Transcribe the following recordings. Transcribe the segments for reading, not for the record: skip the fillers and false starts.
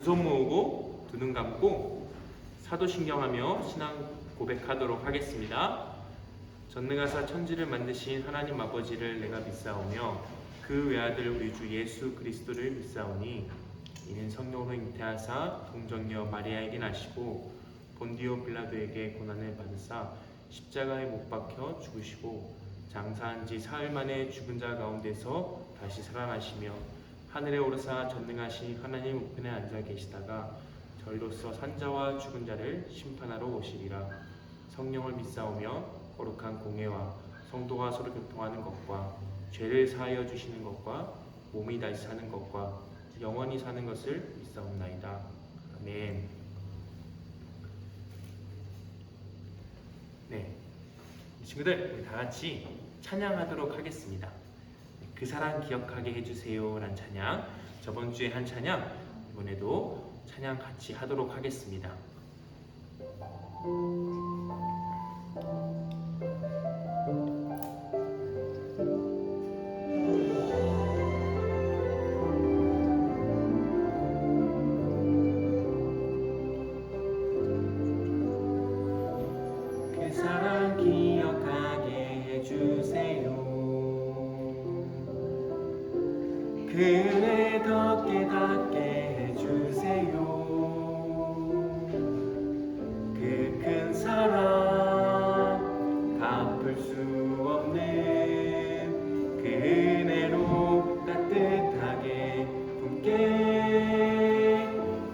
두 손 모으고 두 눈 감고 사도신경하며 신앙 고백하도록 하겠습니다. 전능하사 천지를 만드신 하나님 아버지를 내가 믿사오며 그 외아들 우리 주 예수 그리스도를 믿사오니 이는 성령으로 잉태하사 동정녀 마리아에게 나시고 본디오 빌라도에게 고난을 받으사 십자가에 못 박혀 죽으시고 장사한 지 사흘 만에 죽은 자 가운데서 다시 살아나시며 하늘에 오르사 전능하신 하나님 우편에 앉아 계시다가 저희로서 산자와 죽은 자를 심판하러 오시리라. 성령을 믿사오며 거룩한 공회와 성도가 서로 교통하는 것과 죄를 사하여 주시는 것과 몸이 다시 사는 것과 영원히 사는 것을 믿사옵나이다. 아멘. 네, 친구들 우리 다 같이 찬양하도록 하겠습니다. 그 사랑 기억하게 해주세요 란 찬양, 저번 주에 한 찬양, 이번에도 찬양 같이 하도록 하겠습니다. 그 사랑 기억하게 해주세요. 그네 더 깨닫게 해주세요. 그 큰 사랑 갚을 수 없는 그 은혜로 따뜻하게 품게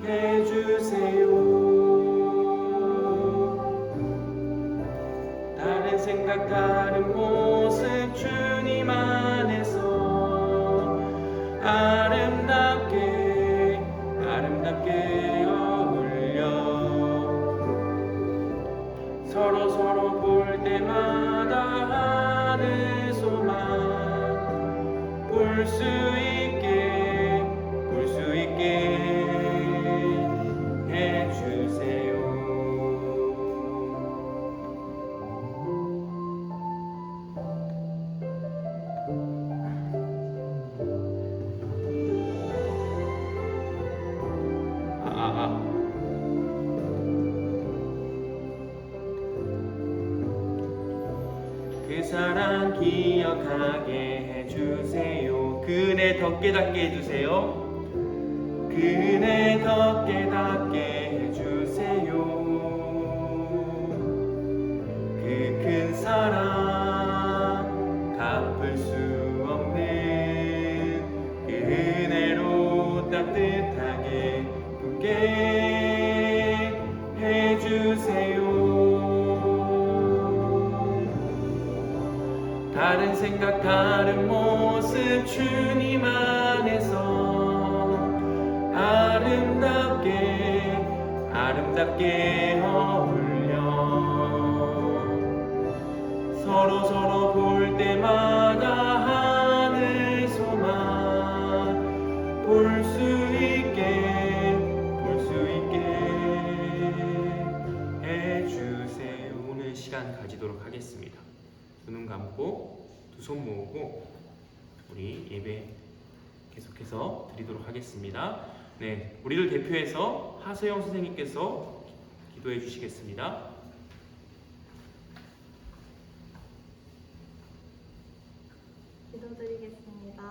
해주세요. 다른 생각 다른 모습 주님 안에서 아름답게 어울려 서로 볼 때마다 하늘 소망 볼 수 있게 해주세요. 그 사랑 기억하게 해주세요. 그네 더 깨닫게 해주세요. 그네 더 깨닫게 해주세요. 그 큰 사랑 갚을 수 없는 그 은혜로 따뜻하게 품게 해주세요. 다른 생각 다른 모습 주님 안에서 아름답게 어울려 서로 볼 때마다 하늘 소망 볼 수 있게 해주세요. 오늘 시간 가지도록 하겠습니다. 두 눈 감고 두 손 모으고 우리 예배 계속해서 드리도록 하겠습니다. 네, 우리를 대표해서 하소영 선생님께서 기도해 주시겠습니다. 기도드리겠습니다.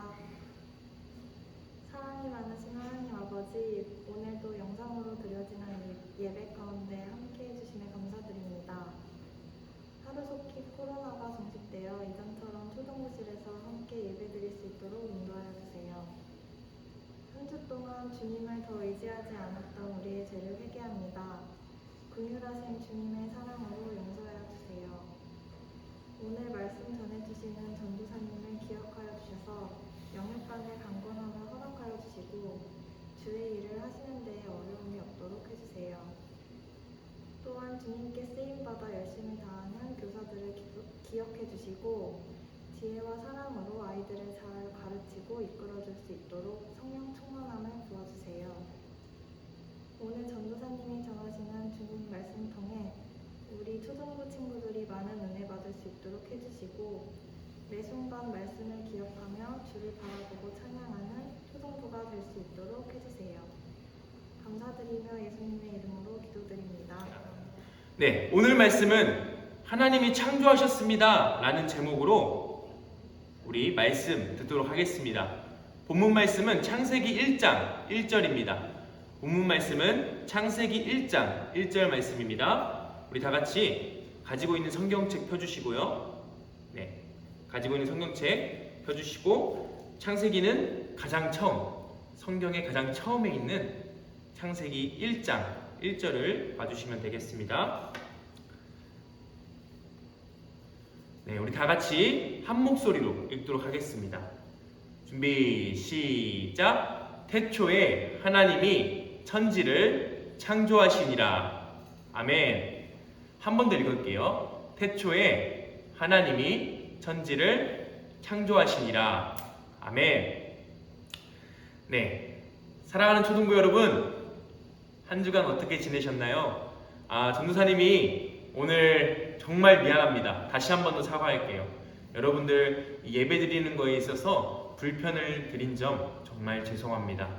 사랑이 많으신 하나님 아버지, 오늘도 영상으로 드려지는 예배 가운데 함께 해주심에 감사드립니다. 하루속히 코로나가 종식되어 이전처럼 초등부실에서 함께 예배드릴 수 있도록 인도하여 주세요. 한 주 동안 주님을 더 의지하지 않았던 우리의 죄를 회개합니다. 긍휼하신 주님의 사랑으로 용서하여 주세요. 오늘 말씀 전해주시는 전도사님을 기억하여 주셔서 영육간의 강건함을 허락하여 주시고 주의 일을 하시는 데에 어려움이 없도록 해주세요. 또한 주님께 쓰임받아 열심히 다하는 교사들을 기억해 주시고 지혜와 사랑으로 아이들을 잘 가르치고 이끌어줄 수 있도록 성령 충만함을 부어주세요. 오늘 전도사님이 전하시는 주님 말씀 통해 우리 초등부 친구들이 많은 은혜 받을 수 있도록 해주시고 매 순간 말씀을 기억하며 주를 바라보고 찬양하는 초등부가 될 수 있도록 해주세요. 부탁드리며 예수님의 이름으로 기도드립니다. 네, 오늘 말씀은 하나님이 창조하셨습니다 라는 제목으로 우리 말씀 듣도록 하겠습니다. 본문 말씀은 창세기 1장 1절입니다. 본문 말씀은 창세기 1장 1절 말씀입니다. 우리 다 같이 가지고 있는 성경책 펴주시고요. 네, 가지고 있는 성경책 펴주시고 창세기는 가장 처음, 성경의 가장 처음에 있는 창세기 1장 1절을 봐주시면 되겠습니다. 네, 우리 다 같이 한 목소리로 읽도록 하겠습니다. 준비, 시작. 태초에 하나님이 천지를 창조하시니라. 아멘. 한 번 더 읽을게요. 태초에 하나님이 천지를 창조하시니라. 아멘. 네, 사랑하는 초등부 여러분, 한 주간 어떻게 지내셨나요? 전도사님이 오늘 정말 미안합니다. 다시 한 번 더 사과할게요. 여러분들 예배 드리는 거에 있어서 불편을 드린 점 정말 죄송합니다.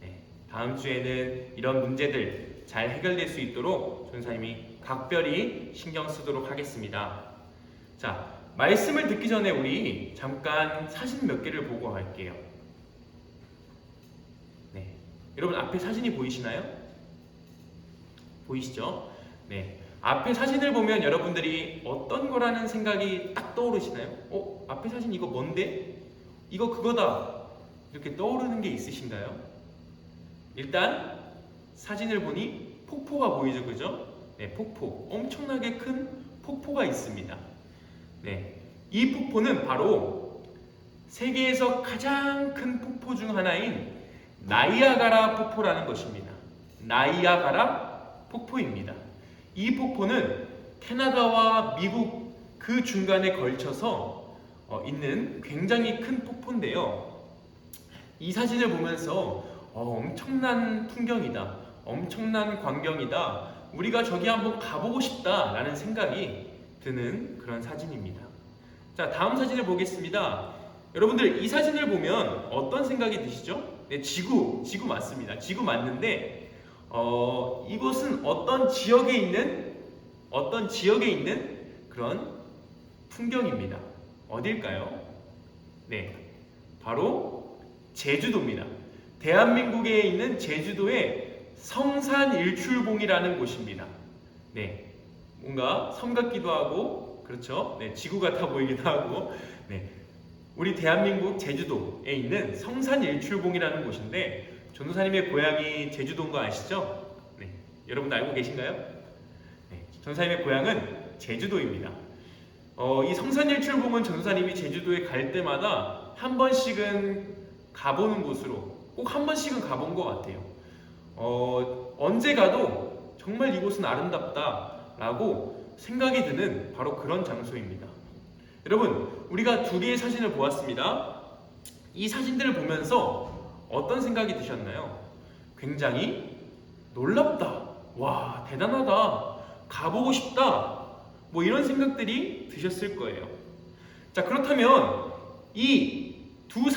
네, 다음 주에는 이런 문제들 잘 해결될 수 있도록 전도사님이 각별히 신경 쓰도록 하겠습니다. 자, 말씀을 듣기 전에 우리 잠깐 사진 몇 개를 보고 갈게요. 네, 여러분 앞에 사진이 보이시나요? 보이시죠? 네, 앞에 사진을 보면 여러분들이 어떤 거라는 생각이 딱 떠오르시나요? 앞에 사진 이거 뭔데? 이거 그거다. 이렇게 떠오르는 게 있으신가요? 일단 사진을 보니 폭포가 보이죠, 그죠? 네, 폭포. 엄청나게 큰 폭포가 있습니다. 네, 이 폭포는 바로 세계에서 가장 큰 폭포 중 하나인 나이아가라 폭포라는 것입니다. 나이아가라 폭포입니다. 이 폭포는 캐나다와 미국 그 중간에 걸쳐서 있는 굉장히 큰 폭포인데요. 이 사진을 보면서 엄청난 풍경이다, 엄청난 광경이다, 우리가 저기 한번 가보고 싶다 라는 생각이 드는 그런 사진입니다. 자, 다음 사진을 보겠습니다. 여러분들 이 사진을 보면 어떤 생각이 드시죠? 네, 지구 맞습니다. 지구 맞는데 이곳은 어떤 지역에 있는 그런 풍경입니다. 어딜까요? 네, 바로 제주도입니다. 대한민국에 있는 제주도의 성산일출봉이라는 곳입니다. 네, 뭔가 섬 같기도 하고, 그렇죠? 네, 지구 같아 보이기도 하고, 네, 우리 대한민국 제주도에 있는 성산일출봉이라는 곳인데, 전도사님의 고향이 제주도인 거 아시죠? 네, 여러분 알고 계신가요? 네, 전도사님의 고향은 제주도입니다. 이 성산일출봉은 전도사님이 제주도에 갈 때마다 한 번씩은 가보는 곳으로, 꼭 한 번씩은 가본 것 같아요. 언제 가도 정말 이곳은 아름답다라고 생각이 드는 바로 그런 장소입니다. 여러분, 우리가 두 개의 사진을 보았습니다. 이 사진들을 보면서 어떤 생각이 드셨나요? 굉장히 놀랍다, 와 대단하다, 가보고 싶다, 뭐 이런 생각들이 드셨을 거예요. 자, 그렇다면 이 두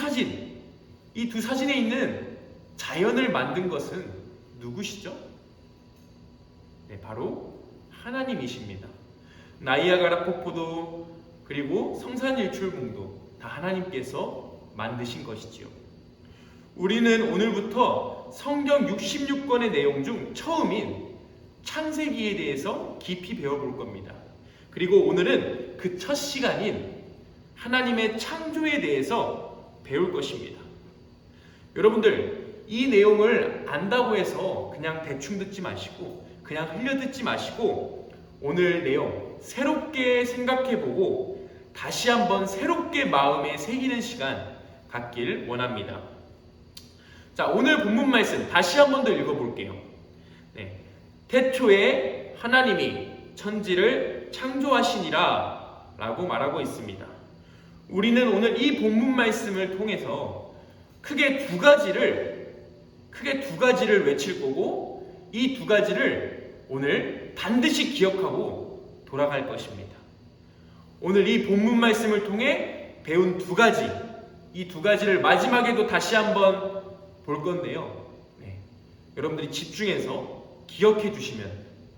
사진에 있는 자연을 만든 것은 누구시죠? 네, 바로 하나님이십니다. 나이아가라 폭포도 그리고 성산일출봉도 다 하나님께서 만드신 것이지요. 우리는 오늘부터 성경 66권의 내용 중 처음인 창세기에 대해서 깊이 배워볼 겁니다. 그리고 오늘은 그 첫 시간인 하나님의 창조에 대해서 배울 것입니다. 여러분들, 이 내용을 안다고 해서 그냥 대충 듣지 마시고, 그냥 흘려 듣지 마시고, 오늘 내용 새롭게 생각해보고 다시 한번 새롭게 마음에 새기는 시간 갖길 원합니다. 자, 오늘 본문 말씀 다시 한 번 더 읽어볼게요. 네, 태초에 하나님이 천지를 창조하시니라 라고 말하고 있습니다. 우리는 오늘 이 본문 말씀을 통해서 크게 두 가지를 외칠 거고, 이 두 가지를 오늘 반드시 기억하고 돌아갈 것입니다. 오늘 이 본문 말씀을 통해 배운 두 가지, 이 두 가지를 마지막에도 다시 한번 볼 건데요. 네, 여러분들이 집중해서 기억해 주시면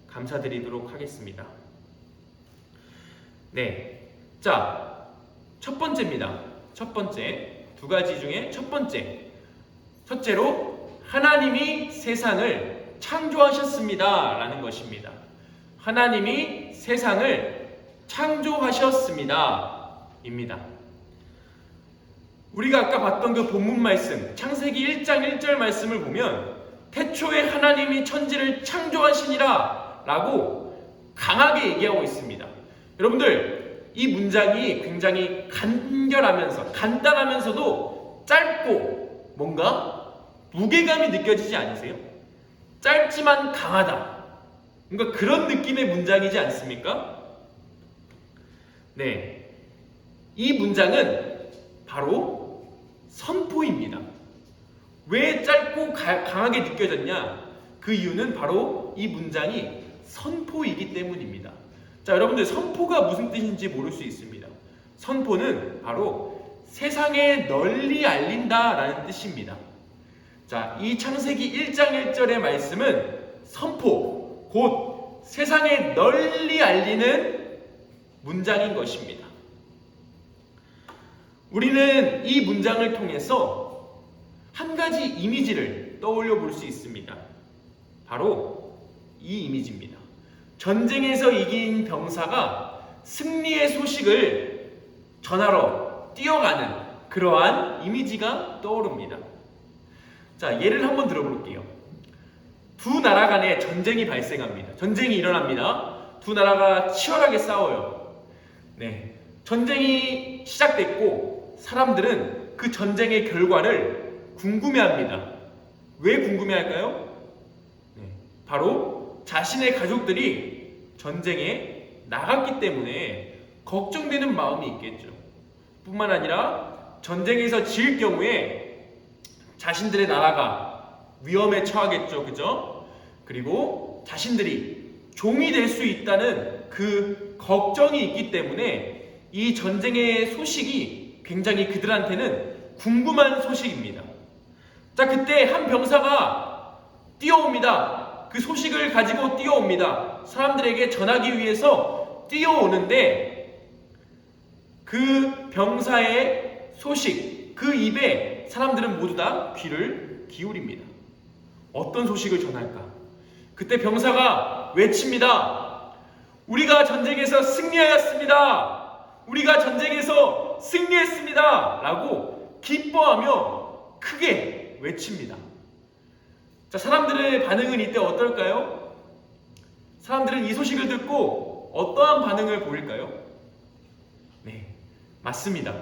감사드리도록 하겠습니다. 네, 자, 첫 번째입니다. 첫 번째, 두 가지 중에 첫 번째. 첫째로 하나님이 세상을 창조하셨습니다 라는 것입니다. 하나님이 세상을 창조하셨습니다 입니다. 우리가 아까 봤던 그 본문 말씀, 창세기 1장 1절 말씀을 보면 태초에 하나님이 천지를 창조하시니라 라고 강하게 얘기하고 있습니다. 여러분들, 이 문장이 굉장히 간단하면서도 짧고 뭔가 무게감이 느껴지지 않으세요? 짧지만 강하다. 뭔가 그런 느낌의 문장이지 않습니까? 네, 이 문장은 바로 선포입니다. 왜 짧고 강하게 느껴졌냐? 그 이유는 바로 이 문장이 선포이기 때문입니다. 자, 여러분들, 선포가 무슨 뜻인지 모를 수 있습니다. 선포는 바로 세상에 널리 알린다라는 뜻입니다. 자, 이 창세기 1장 1절의 말씀은 선포, 곧 세상에 널리 알리는 문장인 것입니다. 우리는 이 문장을 통해서 한 가지 이미지를 떠올려 볼 수 있습니다. 바로 이 이미지입니다. 전쟁에서 이긴 병사가 승리의 소식을 전하러 뛰어가는 그러한 이미지가 떠오릅니다. 자, 예를 한번 들어볼게요. 두 나라 간에 전쟁이 발생합니다. 전쟁이 일어납니다. 두 나라가 치열하게 싸워요. 네, 전쟁이 시작됐고 사람들은 그 전쟁의 결과를 궁금해합니다. 왜 궁금해할까요? 네, 바로 자신의 가족들이 전쟁에 나갔기 때문에 걱정되는 마음이 있겠죠. 뿐만 아니라 전쟁에서 질 경우에 자신들의 나라가 위험에 처하겠죠. 그죠? 그리고 자신들이 종이 될 수 있다는 그 걱정이 있기 때문에 이 전쟁의 소식이 굉장히 그들한테는 궁금한 소식입니다. 자, 그때 한 병사가 뛰어옵니다. 그 소식을 가지고 뛰어옵니다. 사람들에게 전하기 위해서 뛰어오는데 그 병사의 소식, 그 입에 사람들은 모두 다 귀를 기울입니다. 어떤 소식을 전할까? 그때 병사가 외칩니다. 우리가 전쟁에서 승리하였습니다. 우리가 전쟁에서 승리했습니다. 라고 기뻐하며 크게 외칩니다. 자, 사람들의 반응은 이때 어떨까요? 사람들은 이 소식을 듣고 어떠한 반응을 보일까요? 네, 맞습니다.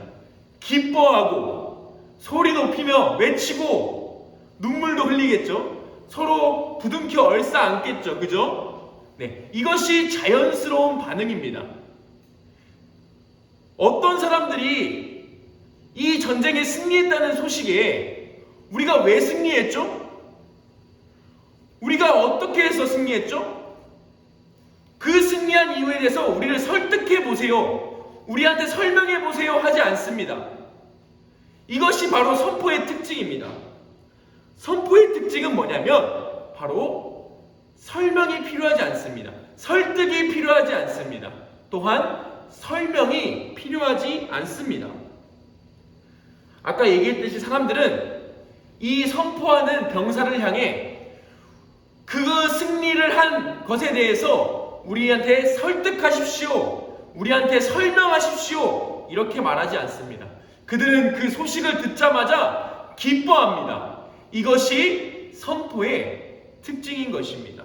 기뻐하고 소리 높이며 외치고 눈물도 흘리겠죠. 서로 부둥켜 얼싸안겠죠. 그죠? 네, 이것이 자연스러운 반응입니다. 어떤 사람들이 이 전쟁에 승리했다는 소식에 우리가 왜 승리했죠? 우리가 어떻게 해서 승리했죠? 그 승리한 이유에 대해서 우리를 설득해 보세요, 우리한테 설명해 보세요 하지 않습니다. 이것이 바로 선포의 특징입니다. 선포의 특징은 뭐냐면 바로 설명이 필요하지 않습니다. 설득이 필요하지 않습니다. 또한 설명이 필요하지 않습니다. 아까 얘기했듯이 사람들은 이 선포하는 병사를 향해 그 승리를 한 것에 대해서 우리한테 설득하십시오, 우리한테 설명하십시오 이렇게 말하지 않습니다. 그들은 그 소식을 듣자마자 기뻐합니다. 이것이 선포의 특징인 것입니다.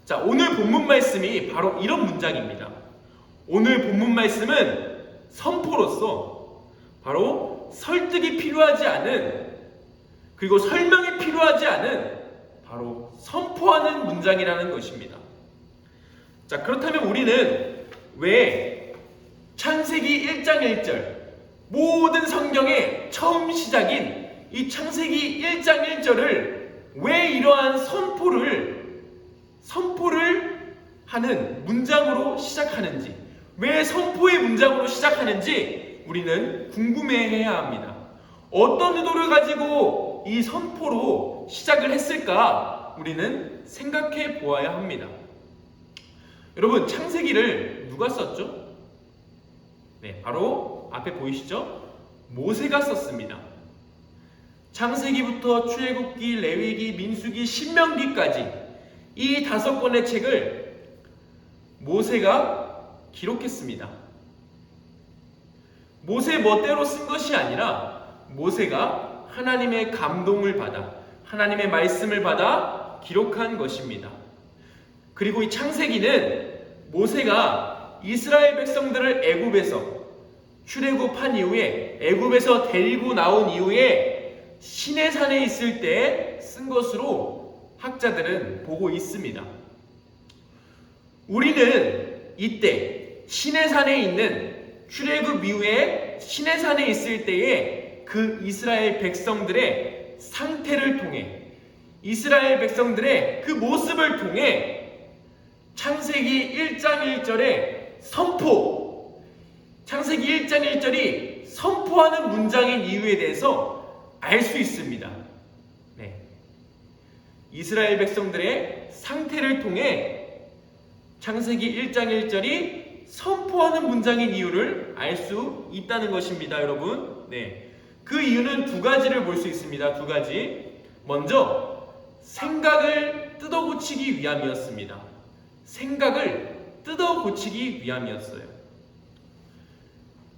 자, 오늘 본문 말씀이 바로 이런 문장입니다. 오늘 본문 말씀은 선포로서 바로 설득이 필요하지 않은, 그리고 설명이 필요하지 않은 바로 선포하는 문장이라는 것입니다. 자, 그렇다면 우리는 왜 창세기 1장 1절, 모든 성경의 처음 시작인 이 창세기 1장 1절을 왜 이러한 선포를 하는 문장으로 시작하는지, 왜 선포의 문장으로 시작하는지 우리는 궁금해해야 합니다. 어떤 의도를 가지고 이 선포로 시작을 했을까? 우리는 생각해 보아야 합니다. 여러분, 창세기를 누가 썼죠? 네, 바로 앞에 보이시죠? 모세가 썼습니다. 창세기부터 출애굽기, 레위기, 민수기, 신명기까지 이 5권의 책을 모세가 기록했습니다. 모세 멋대로 쓴 것이 아니라 모세가 하나님의 감동을 받아, 하나님의 말씀을 받아 기록한 것입니다. 그리고 이 창세기는 모세가 이스라엘 백성들을 애굽에서 출애굽한 이후에, 애굽에서 데리고 나온 이후에 시내산에 있을 때 쓴 것으로 학자들은 보고 있습니다. 우리는 이때 시내산에 있는 출애굽 이후에 시내산에 있을 때의 그 이스라엘 백성들의 상태를 통해, 이스라엘 백성들의 그 모습을 통해 창세기 1장 1절의 선포, 창세기 1장 1절이 선포하는 문장인 이유에 대해서 알 수 있습니다. 네. 이스라엘 백성들의 상태를 통해 창세기 1장 1절이 선포하는 문장인 이유를 알 수 있다는 것입니다, 여러분. 네. 그 이유는 2가지를 볼 수 있습니다. 2가지. 먼저 생각을 뜯어고치기 위함이었습니다. 생각을 뜯어고치기 위함이었어요.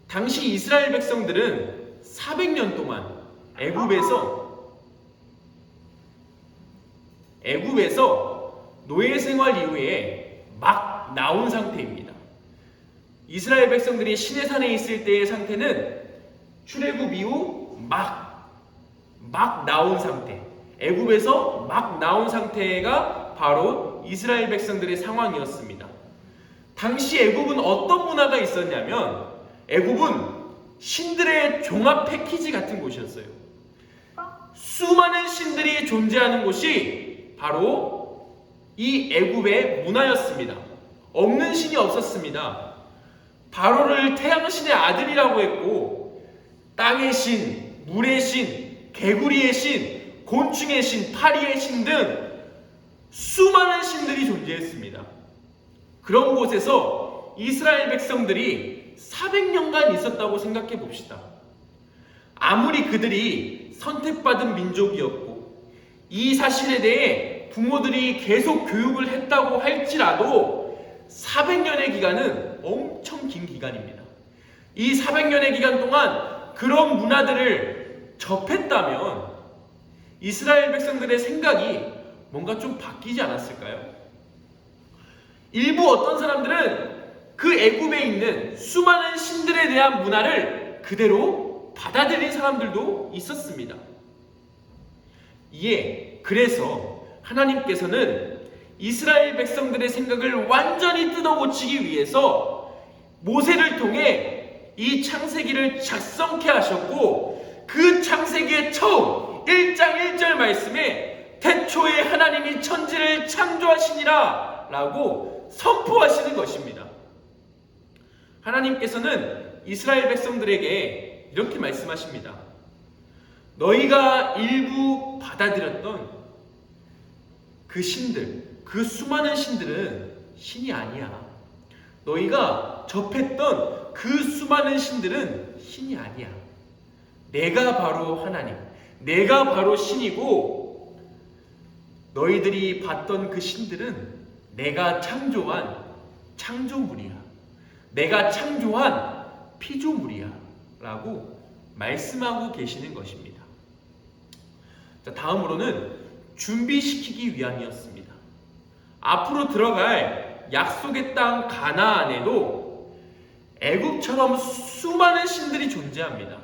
당시 이스라엘 백성들은 400년 동안 애굽에서 노예 생활 이후에 막 나온 상태입니다. 이스라엘 백성들이 시내산에 있을 때의 상태는 출애굽 이후 막 나온 상태, 애굽에서 막 나온 상태가 바로 이스라엘 백성들의 상황이었습니다. 당시 애굽은 어떤 문화가 있었냐면, 애굽은 신들의 종합 패키지 같은 곳이었어요. 수많은 신들이 존재하는 곳이 바로 이 애굽의 문화였습니다. 없는 신이 없었습니다. 바로를 태양신의 아들이라고 했고, 땅의 신, 물의 신, 개구리의 신, 곤충의 신, 파리의 신 등 수많은 신들이 존재했습니다. 그런 곳에서 이스라엘 백성들이 400년간 있었다고 생각해 봅시다. 아무리 그들이 선택받은 민족이었고 이 사실에 대해 부모들이 계속 교육을 했다고 할지라도 400년의 기간은 엄청 긴 기간입니다. 이 400년의 기간 동안 그런 문화들을 접했다면 이스라엘 백성들의 생각이 뭔가 좀 바뀌지 않았을까요? 일부 어떤 사람들은 그 애굽에 있는 수많은 신들에 대한 문화를 그대로 받아들인 사람들도 있었습니다. 그래서 하나님께서는 이스라엘 백성들의 생각을 완전히 뜯어고치기 위해서 모세를 통해 이 창세기를 작성케 하셨고, 그 창세기의 처음 1장 1절 말씀에 태초에 하나님이 천지를 창조하시니라 라고 선포하시는 것입니다. 하나님께서는 이스라엘 백성들에게 이렇게 말씀하십니다. 너희가 일부 받아들였던 그 신들, 그 수많은 신들은 신이 아니야. 너희가 접했던 그 수많은 신들은 신이 아니야. 내가 바로 하나님, 내가 바로 신이고, 너희들이 봤던 그 신들은 내가 창조한 창조물이야. 내가 창조한 피조물이야 라고 말씀하고 계시는 것입니다. 자, 다음으로는 준비시키기 위함이었습니다. 앞으로 들어갈 약속의 땅 가나안에도 애굽처럼 수많은 신들이 존재합니다.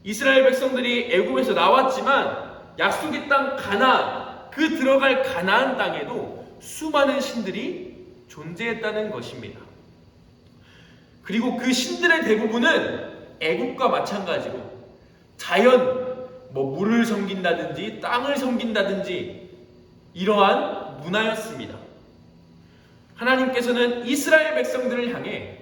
이스라엘 백성들이 애굽에서 나왔지만 약속의 땅 가나안, 그 들어갈 가나안 땅에도 수많은 신들이 존재했다는 것입니다. 그리고 그 신들의 대부분은 애굽과 마찬가지로 자연, 물을 섬긴다든지 땅을 섬긴다든지 이러한 문화였습니다. 하나님께서는 이스라엘 백성들을 향해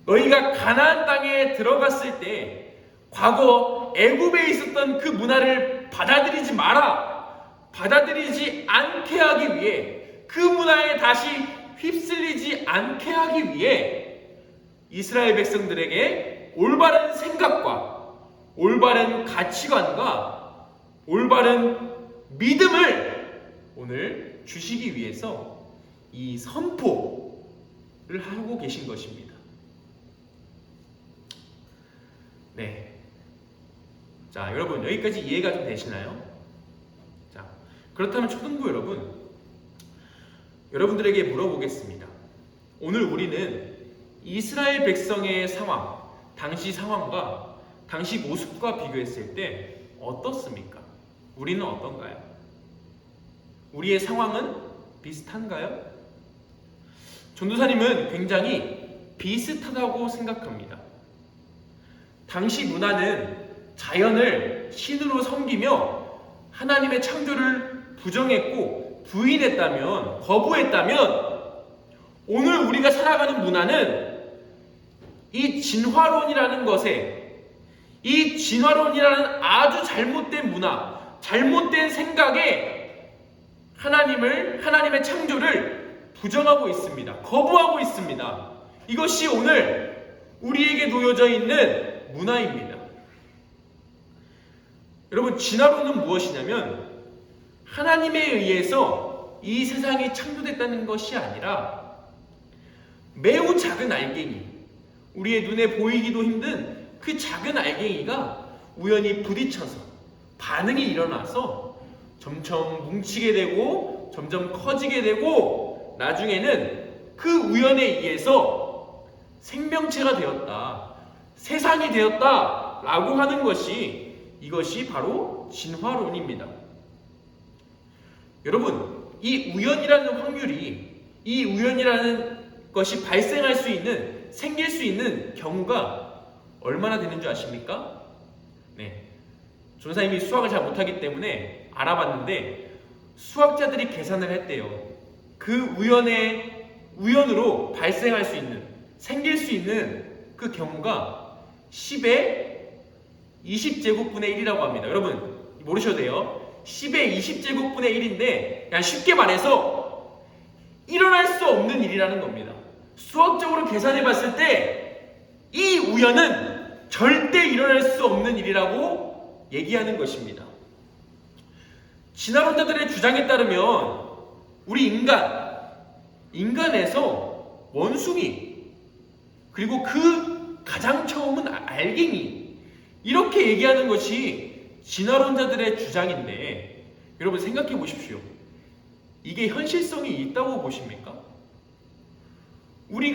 너희가 가나안 땅에 들어갔을 때 과거 애굽에 있었던 그 문화를 받아들이지 마라, 받아들이지 않게 하기 위해, 그 문화에 다시 휩쓸리지 않게 하기 위해 이스라엘 백성들에게 올바른 생각과 올바른 가치관과 올바른 믿음을 오늘 주시기 위해서 이 선포를 하고 계신 것입니다. 네. 자, 여러분 여기까지 이해가 좀 되시나요? 자, 그렇다면 초등부 여러분들에게 물어보겠습니다. 오늘 우리는 이스라엘 백성의 상황, 당시 상황과 당시 모습과 비교했을 때 어떻습니까? 우리는 어떤가요? 우리의 상황은 비슷한가요? 전도사님은 굉장히 비슷하다고 생각합니다. 당시 문화는 자연을 신으로 섬기며 하나님의 창조를 부정했고 부인했다면, 거부했다면, 오늘 우리가 살아가는 문화는 이 진화론이라는 것에, 이 진화론이라는 아주 잘못된 문화, 잘못된 생각에 하나님의 창조를 부정하고 있습니다. 거부하고 있습니다. 이것이 오늘 우리에게 놓여져 있는 문화입니다. 여러분, 진화론은 무엇이냐면 하나님에 의해서 이 세상이 창조됐다는 것이 아니라 매우 작은 알갱이, 우리의 눈에 보이기도 힘든 그 작은 알갱이가 우연히 부딪혀서 반응이 일어나서 점점 뭉치게 되고 점점 커지게 되고 나중에는 그 우연에 의해서 생명체가 되었다, 세상이 되었다 라고 하는 것이, 이것이 바로 진화론입니다. 여러분, 이 우연이라는 확률이, 이 우연이라는 것이 발생할 수 있는, 생길 수 있는 경우가 얼마나 되는 줄 아십니까? 네, 전사님이 수학을 잘 못하기 때문에 알아봤는데 수학자들이 계산을 했대요. 그 우연으로 발생할 수 있는, 생길 수 있는 그 경우가 10의 20제곱분의 1이라고 합니다. 여러분 모르셔도 돼요. 10의 20제곱분의 1인데 그냥 쉽게 말해서 일어날 수 없는 일이라는 겁니다. 수학적으로 계산해 봤을 때 이 우연은 절대 일어날 수 없는 일이라고 얘기하는 것입니다. 진화론자들의 주장에 따르면 우리 인간에서 원숭이, 그리고 그 가장 처음은 알갱이, 이렇게 얘기하는 것이 진화론자들의 주장인데, 여러분 생각해 보십시오. 이게 현실성이 있다고 보십니까? 우리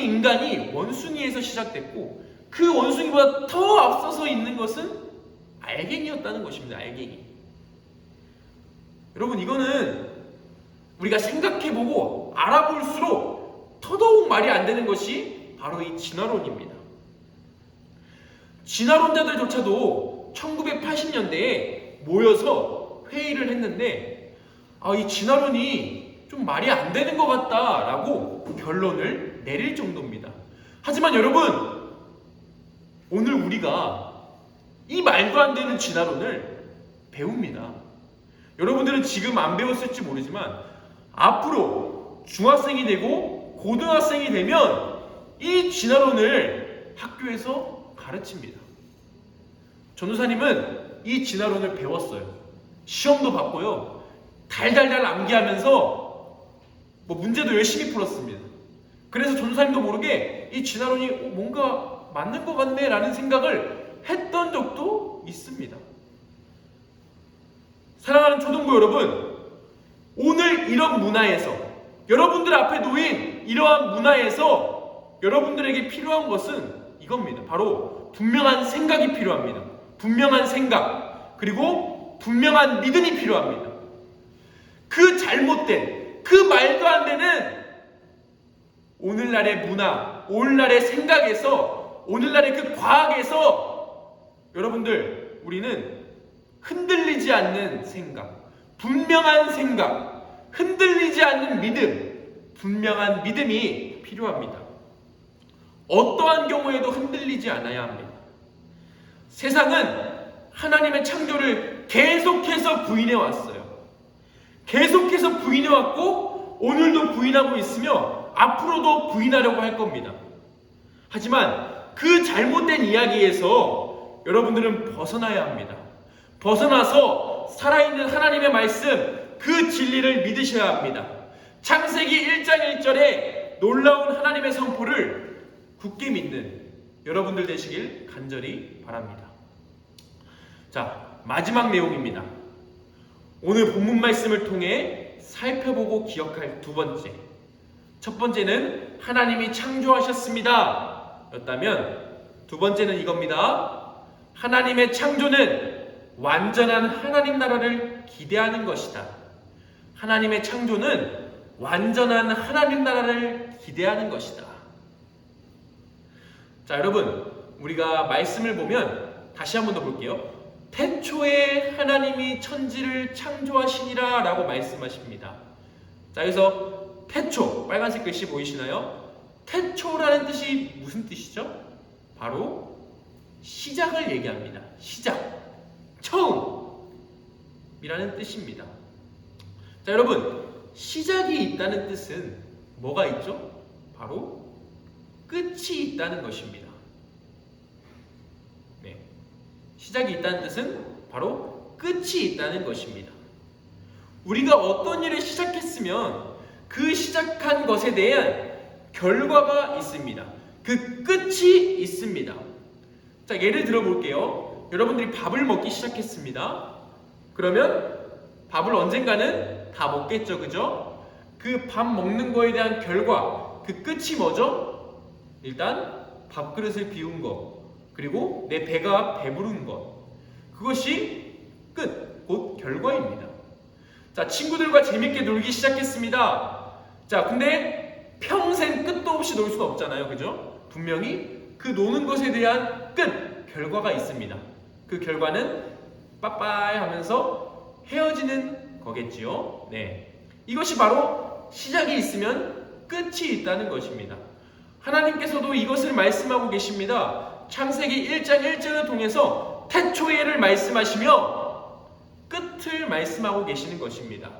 인간이 원숭이에서 시작됐고 그 원숭이보다 더 앞서서 있는 것은 알갱이였다는 것입니다. 알갱이. 여러분, 이거는 우리가 생각해보고 알아볼수록 더더욱 말이 안 되는 것이 바로 이 진화론입니다. 진화론자들조차도 1980년대에 모여서 회의를 했는데 이 진화론이 좀 말이 안 되는 것 같다라고 결론을 내릴 정도입니다. 하지만 여러분, 오늘 우리가 이 말도 안 되는 진화론을 배웁니다. 여러분들은 지금 안 배웠을지 모르지만 앞으로 중학생이 되고 고등학생이 되면 이 진화론을 학교에서 가르칩니다. 전도사님은 이 진화론을 배웠어요. 시험도 봤고요. 달달달 암기하면서 문제도 열심히 풀었습니다. 그래서 전도사님도 모르게 이 진화론이 뭔가 맞는 것 같네 라는 생각을 했던 적도 있습니다. 사랑하는 초등부 여러분, 오늘 이런 문화에서, 여러분들 앞에 놓인 이러한 문화에서 여러분들에게 필요한 것은 이겁니다. 바로 분명한 생각이 필요합니다. 분명한 생각, 그리고 분명한 믿음이 필요합니다. 그 잘못된, 그 말도 안 되는 오늘날의 문화, 오늘날의 생각에서, 오늘날의 그 과학에서 여러분들, 우리는 흔들리지 않는 생각, 분명한 생각, 흔들리지 않는 믿음, 분명한 믿음이 필요합니다. 어떠한 경우에도 흔들리지 않아야 합니다. 세상은 하나님의 창조를 계속해서 부인해 왔어요. 계속해서 부인해 왔고 오늘도 부인하고 있으며 앞으로도 부인하려고 할 겁니다. 하지만 그 잘못된 이야기에서 여러분들은 벗어나야 합니다. 벗어나서 살아있는 하나님의 말씀, 그 진리를 믿으셔야 합니다. 창세기 1장 1절에 놀라운 하나님의 선포를 굳게 믿는 여러분들 되시길 간절히 바랍니다. 자, 마지막 내용입니다. 오늘 본문 말씀을 통해 살펴보고 기억할 두 번째. 첫 번째는 하나님이 창조하셨습니다 였다면, 두 번째는 이겁니다. 하나님의 창조는 완전한 하나님 나라를 기대하는 것이다. 하나님의 창조는 완전한 하나님 나라를 기대하는 것이다. 자, 여러분, 우리가 말씀을 보면 다시 한 번 더 볼게요. 태초에 하나님이 천지를 창조하시니라 라고 말씀하십니다. 자, 여기서 태초, 빨간색 글씨 보이시나요? 태초라는 뜻이 무슨 뜻이죠? 바로 시작을 얘기합니다. 시작, 처음이라는 뜻입니다. 자, 여러분, 시작이 있다는 뜻은 뭐가 있죠? 바로 끝이 있다는 것입니다. 네. 시작이 있다는 뜻은 바로 끝이 있다는 것입니다. 우리가 어떤 일을 시작했으면 그 시작한 것에 대한 결과가 있습니다. 그 끝이 있습니다. 자, 예를 들어 볼게요. 여러분들이 밥을 먹기 시작했습니다. 그러면 밥을 언젠가는 다 먹겠죠, 그죠? 그 밥 먹는 거에 대한 결과, 그 끝이 뭐죠? 일단 밥그릇을 비운 것, 그리고 내 배가 배부른 것, 그것이 끝, 곧 결과입니다. 자, 친구들과 재밌게 놀기 시작했습니다. 자, 근데 평생 끝도 없이 놀 수는 없잖아요, 그죠? 분명히 그 노는 것에 대한 끝, 결과가 있습니다. 그 결과는 빠빠이 하면서 헤어지는 거겠지요. 네, 이것이 바로 시작이 있으면 끝이 있다는 것입니다. 하나님께서도 이것을 말씀하고 계십니다. 창세기 1장 1절을 통해서 태초에를 말씀하시며 끝을 말씀하고 계시는 것입니다.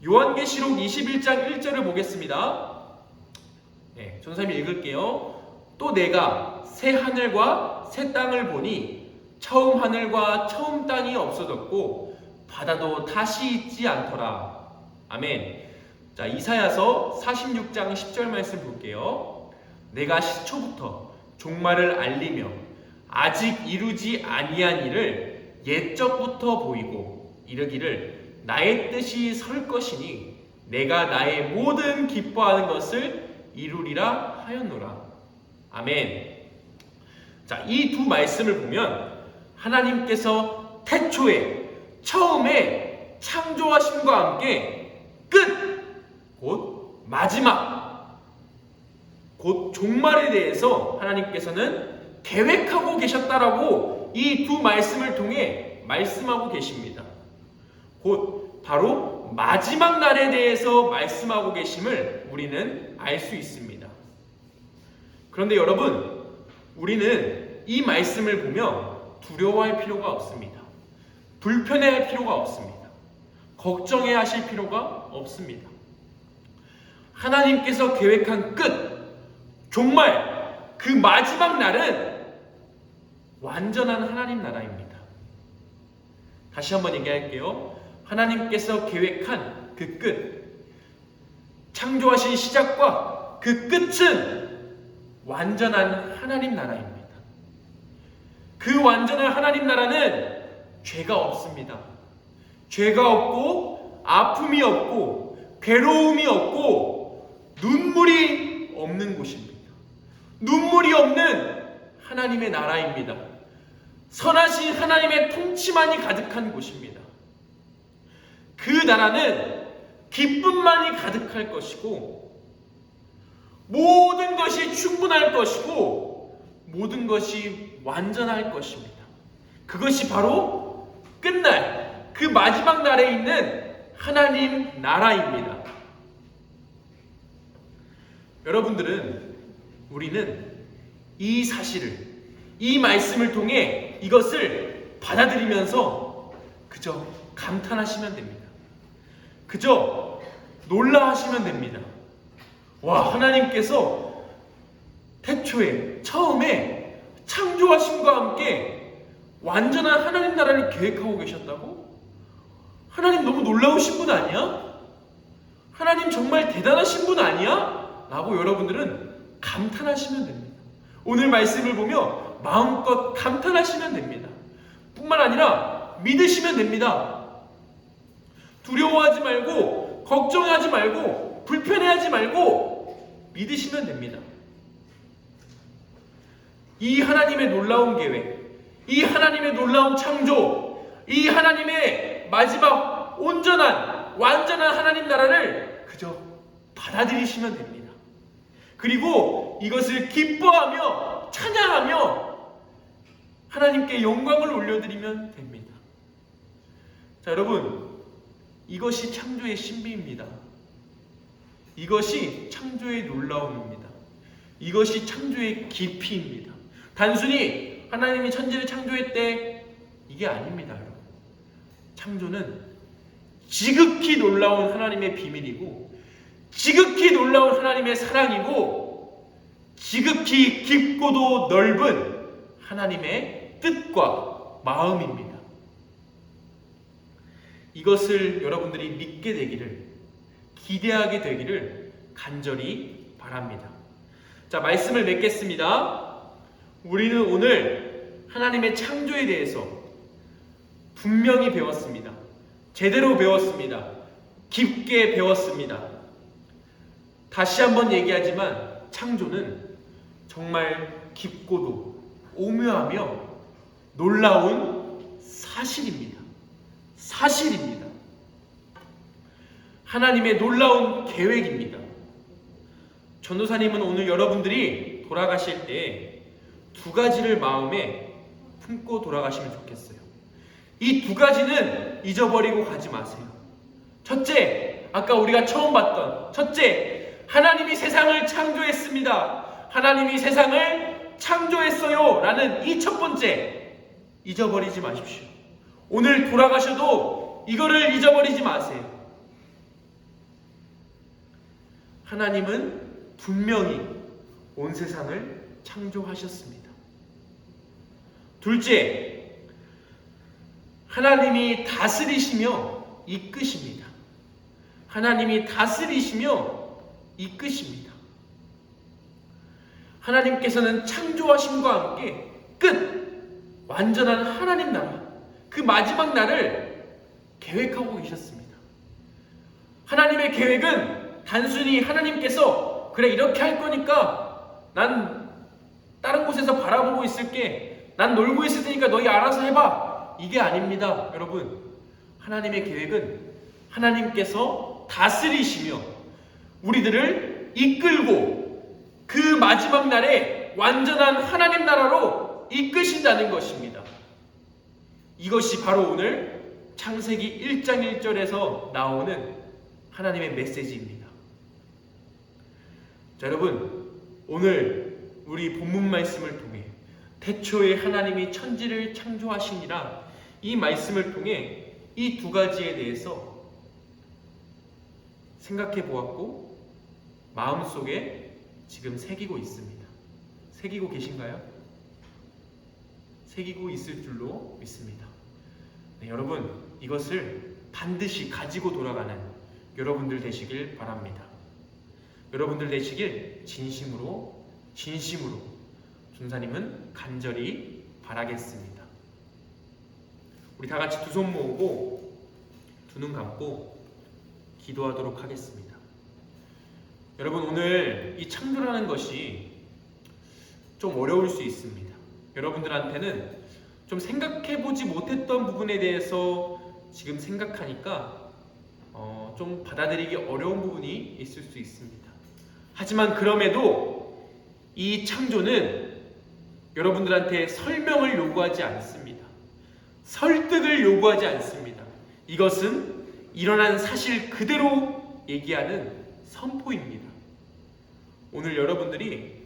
요한계시록 21장 1절을 보겠습니다. 네, 전사님 읽을게요. 또 내가 새 하늘과 새 땅을 보니 처음 하늘과 처음 땅이 없어졌고 바다도 다시 있지 않더라. 아멘. 자, 이사야서 46장 10절 말씀 볼게요. 내가 시초부터 종말을 알리며 아직 이루지 아니한 일을 옛적부터 보이고 이르기를 나의 뜻이 설 것이니 내가 나의 모든 기뻐하는 것을 이루리라 하였노라. 아멘. 자, 이 두 말씀을 보면 하나님께서 태초에, 처음에 창조하심과 함께 끝, 곧 마지막, 곧 종말에 대해서 하나님께서는 계획하고 계셨다라고 이 두 말씀을 통해 말씀하고 계십니다. 곧 바로 마지막 날에 대해서 말씀하고 계심을 우리는 알 수 있습니다. 그런데 여러분, 우리는 이 말씀을 보며 두려워할 필요가 없습니다. 불편해할 필요가 없습니다. 걱정해야 하실 필요가 없습니다. 하나님께서 계획한 끝, 정말 그 마지막 날은 완전한 하나님 나라입니다. 다시 한번 얘기할게요. 하나님께서 계획한 그 끝, 창조하신 시작과 그 끝은 완전한 하나님 나라입니다. 그 완전한 하나님 나라는 죄가 없습니다. 죄가 없고 아픔이 없고 괴로움이 없고 눈물이 없는 곳입니다. 눈물이 없는 하나님의 나라입니다. 선하신 하나님의 통치만이 가득한 곳입니다. 그 나라는 기쁨만이 가득할 것이고 모든 것이 충분할 것이고 모든 것이 완전할 것입니다. 그것이 바로 끝날 그 마지막 날에 있는 하나님 나라입니다. 여러분들은, 우리는 이 사실을, 이 말씀을 통해 이것을 받아들이면서 그저 감탄하시면 됩니다. 그저 놀라하시면 됩니다. 와, 하나님께서 태초에 처음에 창조하심과 함께 완전한 하나님 나라를 계획하고 계셨다고? 하나님 너무 놀라우신 분 아니야? 하나님 정말 대단하신 분 아니야? 라고 여러분들은 감탄하시면 됩니다. 오늘 말씀을 보며 마음껏 감탄하시면 됩니다. 뿐만 아니라 믿으시면 됩니다. 두려워하지 말고 걱정하지 말고 불편해하지 말고 믿으시면 됩니다. 이 하나님의 놀라운 계획, 이 하나님의 놀라운 창조, 이 하나님의 마지막 온전한 완전한 하나님 나라를 그저 받아들이시면 됩니다. 그리고 이것을 기뻐하며 찬양하며 하나님께 영광을 올려드리면 됩니다. 자, 여러분, 이것이 창조의 신비입니다. 이것이 창조의 놀라움입니다. 이것이 창조의 깊이입니다. 단순히 하나님이 천지를 창조했대, 이게 아닙니다, 여러분. 창조는 지극히 놀라운 하나님의 비밀이고, 지극히 놀라운 하나님의 사랑이고, 지극히 깊고도 넓은 하나님의 뜻과 마음입니다. 이것을 여러분들이 믿게 되기를, 기대하게 되기를 간절히 바랍니다. 자, 말씀을 맺겠습니다. 우리는 오늘 하나님의 창조에 대해서 분명히 배웠습니다. 제대로 배웠습니다. 깊게 배웠습니다. 다시 한번 얘기하지만 창조는 정말 깊고도 오묘하며 놀라운 사실입니다. 사실입니다. 하나님의 놀라운 계획입니다. 전도사님은 오늘 여러분들이 돌아가실 때 두 가지를 마음에 품고 돌아가시면 좋겠어요. 이 두 가지는 잊어버리고 가지 마세요. 첫째, 아까 우리가 처음 봤던 첫째, 하나님이 세상을 창조했습니다. 하나님이 세상을 창조했어요 라는 이 첫 번째, 잊어버리지 마십시오. 오늘 돌아가셔도 이거를 잊어버리지 마세요. 하나님은 분명히 온 세상을 창조하셨습니다. 둘째, 하나님이 다스리시며 이끄십니다. 하나님이 다스리시며 이끄십니다. 하나님께서는 창조하심과 함께 끝, 완전한 하나님 나라, 그 마지막 날을 계획하고 계셨습니다. 하나님의 계획은 단순히 하나님께서 그래 이렇게 할 거니까 난 다른 곳에서 바라보고 있을게, 난 놀고 있을 테니까 너희 알아서 해봐, 이게 아닙니다. 여러분, 하나님의 계획은 하나님께서 다스리시며 우리들을 이끌고 그 마지막 날에 완전한 하나님 나라로 이끄신다는 것입니다. 이것이 바로 오늘 창세기 1장 1절에서 나오는 하나님의 메시지입니다. 자, 여러분, 오늘 우리 본문 말씀을 통해 태초에 하나님이 천지를 창조하시니라, 이 말씀을 통해 이 두 가지에 대해서 생각해 보았고 마음속에 지금 새기고 있습니다. 새기고 계신가요? 새기고 있을 줄로 믿습니다. 네, 여러분, 이것을 반드시 가지고 돌아가는 여러분들 되시길 바랍니다. 여러분들 되시길 진심으로 전사님은 간절히 바라겠습니다. 우리 다 같이 두 손 모으고 두 눈 감고 기도하도록 하겠습니다. 여러분, 오늘 이 창조라는 것이 좀 어려울 수 있습니다. 여러분들한테는 좀 생각해보지 못했던 부분에 대해서 지금 생각하니까 좀 받아들이기 어려운 부분이 있을 수 있습니다. 하지만 그럼에도 이 창조는 여러분들한테 설명을 요구하지 않습니다. 설득을 요구하지 않습니다. 이것은 일어난 사실 그대로 얘기하는 선포입니다. 오늘 여러분들이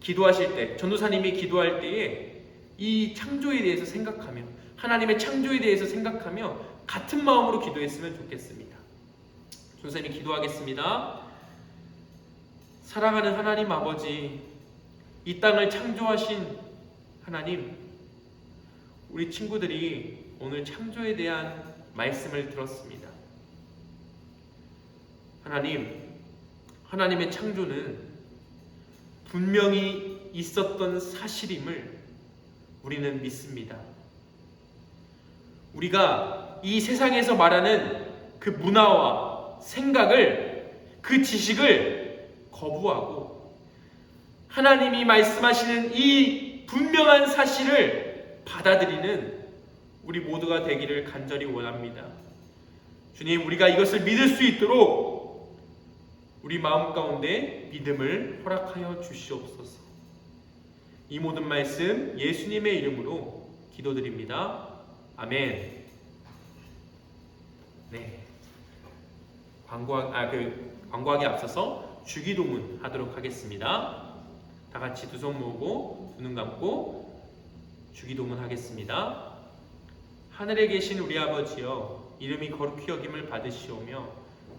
기도하실 때, 전도사님이 기도할 때에 이 창조에 대해서 생각하며 하나님의 창조에 대해서 생각하며 같은 마음으로 기도했으면 좋겠습니다. 선생님이 기도하겠습니다. 사랑하는 하나님 아버지, 이 땅을 창조하신 하나님, 우리 친구들이 오늘 창조에 대한 말씀을 들었습니다. 하나님의 창조는 분명히 있었던 사실임을 우리는 믿습니다. 우리가 이 세상에서 말하는 그 문화와 생각을, 그 지식을 거부하고 하나님이 말씀하시는 이 분명한 사실을 받아들이는 우리 모두가 되기를 간절히 원합니다. 주님, 우리가 이것을 믿을 수 있도록 우리 마음 가운데 믿음을 허락하여 주시옵소서. 이 모든 말씀 예수님의 이름으로 기도드립니다. 아멘. 네. 광고하기 앞서서 주기도문 하도록 하겠습니다. 다 같이 두 손 모으고 두 눈 감고 주기도문 하겠습니다. 하늘에 계신 우리 아버지여, 이름이 거룩히 여김을 받으시오며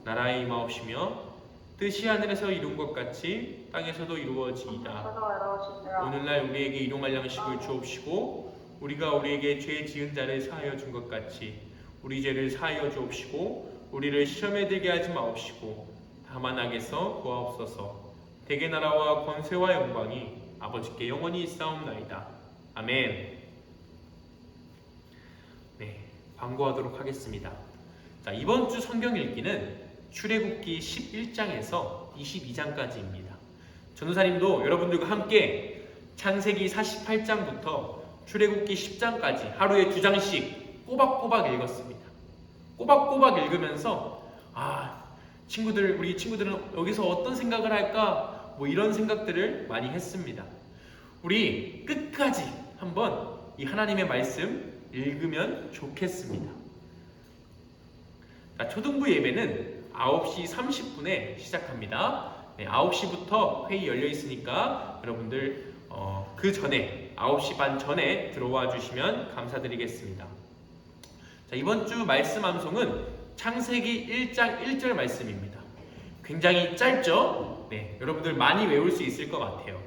나라에 임하옵시며 뜻이 하늘에서 이룬 것 같이 땅에서도 이루어지이다. 오늘날 우리에게 일용할 양식을 주옵시고 우리가 우리에게 죄 지은 자를 사하여 준 것 같이 우리 죄를 사하여 주옵시고 우리를 시험에 들게 하지 마옵시고 다만 악에서 구하옵소서. 대개 나라와 권세와 영광이 아버지께 영원히 있사옵나이다. 아멘. 네, 광고하도록 하겠습니다. 자, 이번 주 성경 읽기는 출애굽기 11장에서 22장까지입니다. 전도사님도 여러분들과 함께 창세기 48장부터 출애굽기 10장까지 하루에 2장씩 꼬박꼬박 읽었습니다. 꼬박꼬박 읽으면서 우리 친구들은 여기서 어떤 생각을 할까? 이런 생각들을 많이 했습니다. 우리 끝까지 한번 이 하나님의 말씀 읽으면 좋겠습니다. 자, 초등부 예배는 9시 30분에 시작합니다. 네, 9시부터 회의 열려 있으니까 여러분들 그 전에 9시 반 전에 들어와 주시면 감사드리겠습니다. 자, 이번 주 말씀 암송은 창세기 1장 1절 말씀입니다. 굉장히 짧죠? 네, 여러분들 많이 외울 수 있을 것 같아요.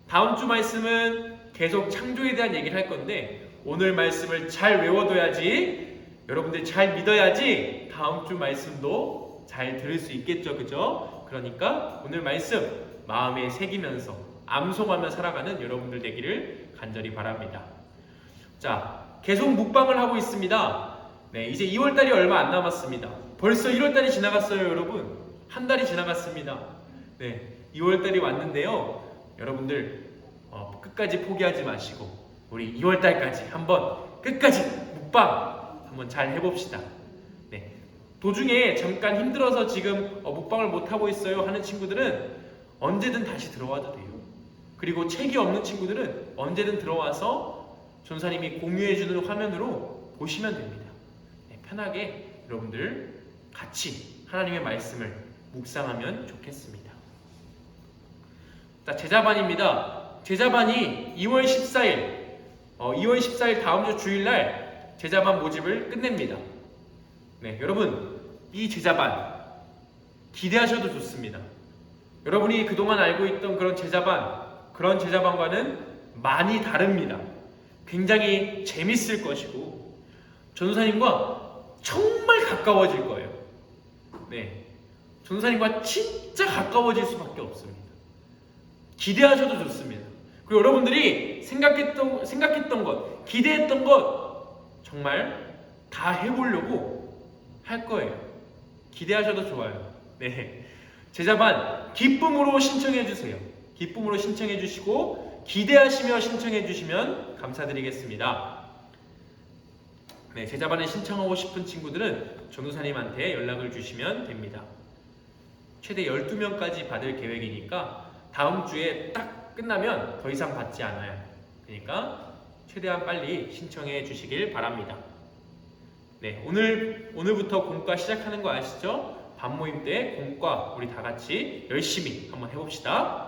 다음 주 말씀은 계속 창조에 대한 얘기를 할 건데 오늘 말씀을 잘 외워둬야지, 여러분들 잘 믿어야지 다음 주 말씀도 잘 들을 수 있겠죠, 그죠? 그러니까 오늘 말씀 마음에 새기면서 암송하며 살아가는 여러분들 되기를 간절히 바랍니다. 자, 계속 묵방을 하고 있습니다. 네, 이제 2월달이 얼마 안 남았습니다. 벌써 1월달이 지나갔어요, 여러분. 한 달이 지나갔습니다. 네, 2월달이 왔는데요. 여러분들 끝까지 포기하지 마시고 우리 2월달까지 한번 끝까지 묵방 한번 잘 해봅시다. 네, 도중에 잠깐 힘들어서 지금 묵방을 못하고 있어요 하는 친구들은 언제든 다시 들어와도 돼요. 그리고 책이 없는 친구들은 언제든 들어와서 전사님이 공유해주는 화면으로 보시면 됩니다. 네, 편하게 여러분들 같이 하나님의 말씀을 묵상하면 좋겠습니다. 자, 제자반입니다. 제자반이 2월 14일 다음 주 주일날 제자반 모집을 끝냅니다. 네, 여러분 이 제자반 기대하셔도 좋습니다. 여러분이 그동안 알고 있던 그런 제자반과는 많이 다릅니다. 굉장히 재밌을 것이고 전도사님과 정말 가까워질 거예요. 네, 전도사님과 진짜 가까워질 수밖에 없습니다. 기대하셔도 좋습니다. 그리고 여러분들이 생각했던 것, 기대했던 것 정말 다 해보려고 할 거예요. 기대하셔도 좋아요. 네, 제자반 기쁨으로 신청해 주세요. 기쁨으로 신청해 주시고 기대하시며 신청해 주시면 감사드리겠습니다. 네, 제자반에 신청하고 싶은 친구들은 전도사님한테 연락을 주시면 됩니다. 최대 12명까지 받을 계획이니까 다음 주에 딱 끝나면 더 이상 받지 않아요. 그러니까 최대한 빨리 신청해 주시길 바랍니다. 네, 오늘부터 공과 시작하는 거 아시죠? 밤 모임 때 공과 우리 다 같이 열심히 한번 해봅시다.